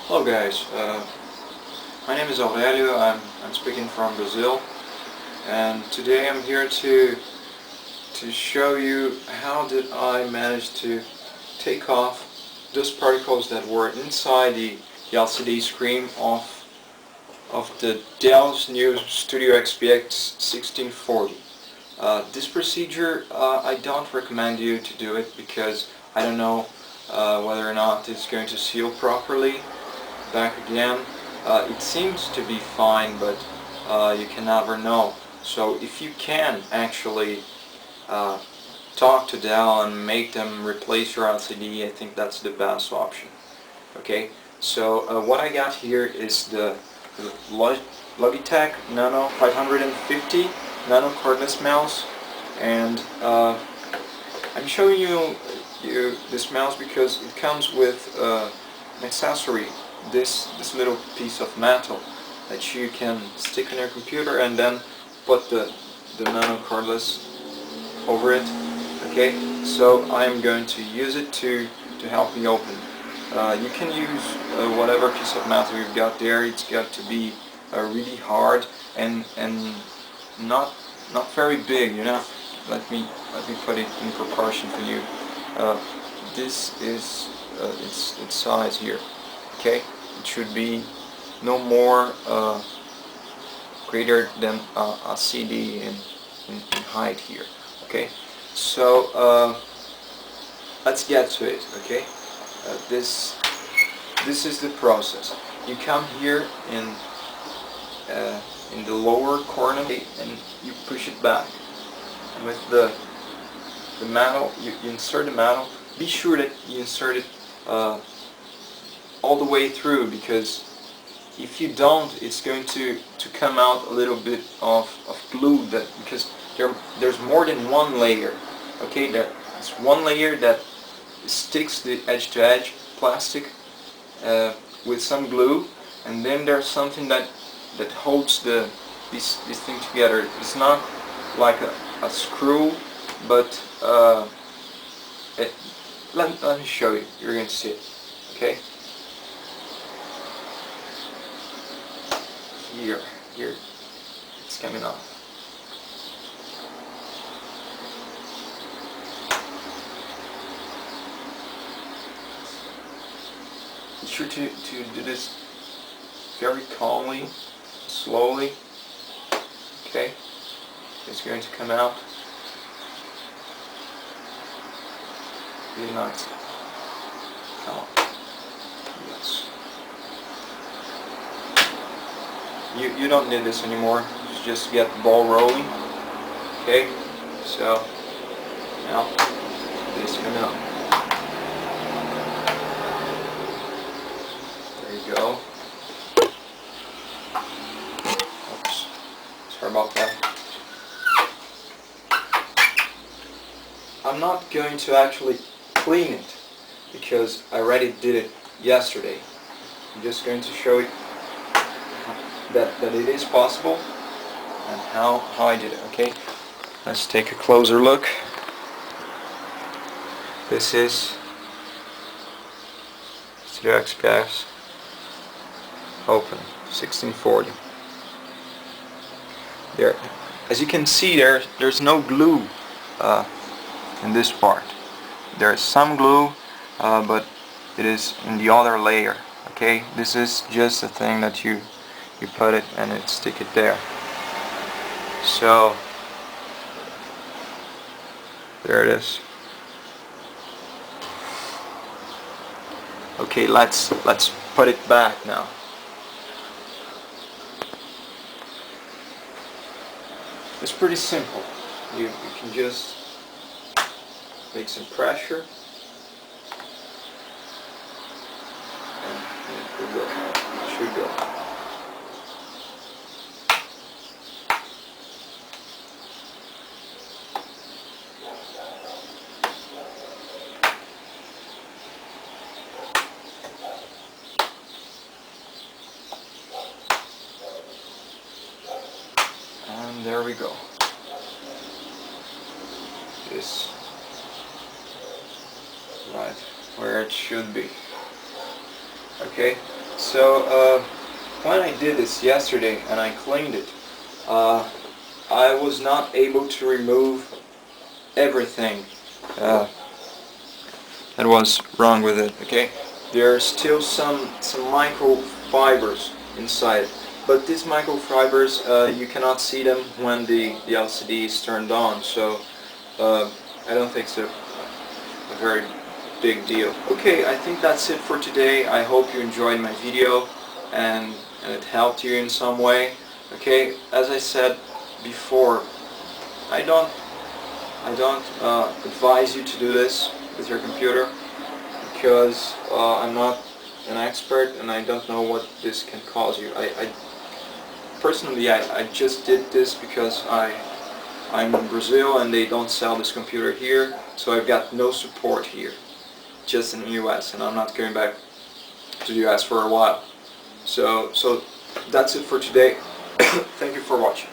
Hello guys, my name is Aurelio. I'm speaking from Brazil, and today I'm here to show you how did I manage to take off those particles that were inside the LCD screen of the Dell's new Studio XPS 1640. This procedure, I don't recommend you to do it because I don't know whether or not it's going to seal properly. Back again, it seems to be fine, but you can never know. So if you can actually talk to Dell and make them replace your LCD, I think that's the best option. Okay, so what I got here is the Logitech Nano 550 Nano cordless mouse, and I'm showing you this mouse because it comes with an accessory, this little piece of metal that you can stick on your computer and then put the nano cordless over it. Okay, so I am going to use it to help me open. You can use whatever piece of metal you've got there. It's got to be really hard and not very big, you know. Let me put it in proportion for you. This is its size here. Okay, it should be no more greater than a CD in height here. Okay, so let's get to it. Okay, this is the process. You come here in the lower corner and you push it back, and with the metal you insert the metal. Be sure that you insert it all the way through, because if you don't, it's going to come out a little bit of glue, that because there's more than one layer. Okay, there's one layer that sticks the edge to edge plastic with some glue, and then there's something that holds this thing together. It's not like a screw, but let me show you. You're going to see it. Okay. Here, it's coming off. Be sure to do this very calmly, slowly. Okay, it's going to come out really nice. Come on. Yes. You don't need this anymore. Just get the ball rolling. Okay, so now this coming up. There you go. Oops, sorry about that. I'm not going to actually clean it because I already did it yesterday. I'm just going to show you that it is possible and how I did it. Okay, let's take a closer look. This is Studio XPS Open 1640. There, as you can see, there's no glue in this part. There's some glue, but it is in the other layer. Okay, this is just a thing that you put it and it stick it there. So there it is. Okay, let's put it back now. It's pretty simple. You can just make some pressure and it will go. It should go. And there we go. This right where it should be. Okay, So when I did this yesterday and I cleaned it, I was not able to remove everything that was wrong with it. Okay, there are still some microfibers inside, but these microfibers you cannot see them when the LCD is turned on. So I don't think it's a very big deal. Okay, I think that's it for today. I hope you enjoyed my video and it helped you in some way. Okay, as I said before, I don't advise you to do this with your computer because I'm not an expert and I don't know what this can cause you. Personally, I just did this because I'm in Brazil and they don't sell this computer here, so I've got no support here, just in the US, and I'm not going back to the US for a while. So that's it for today. Thank you for watching.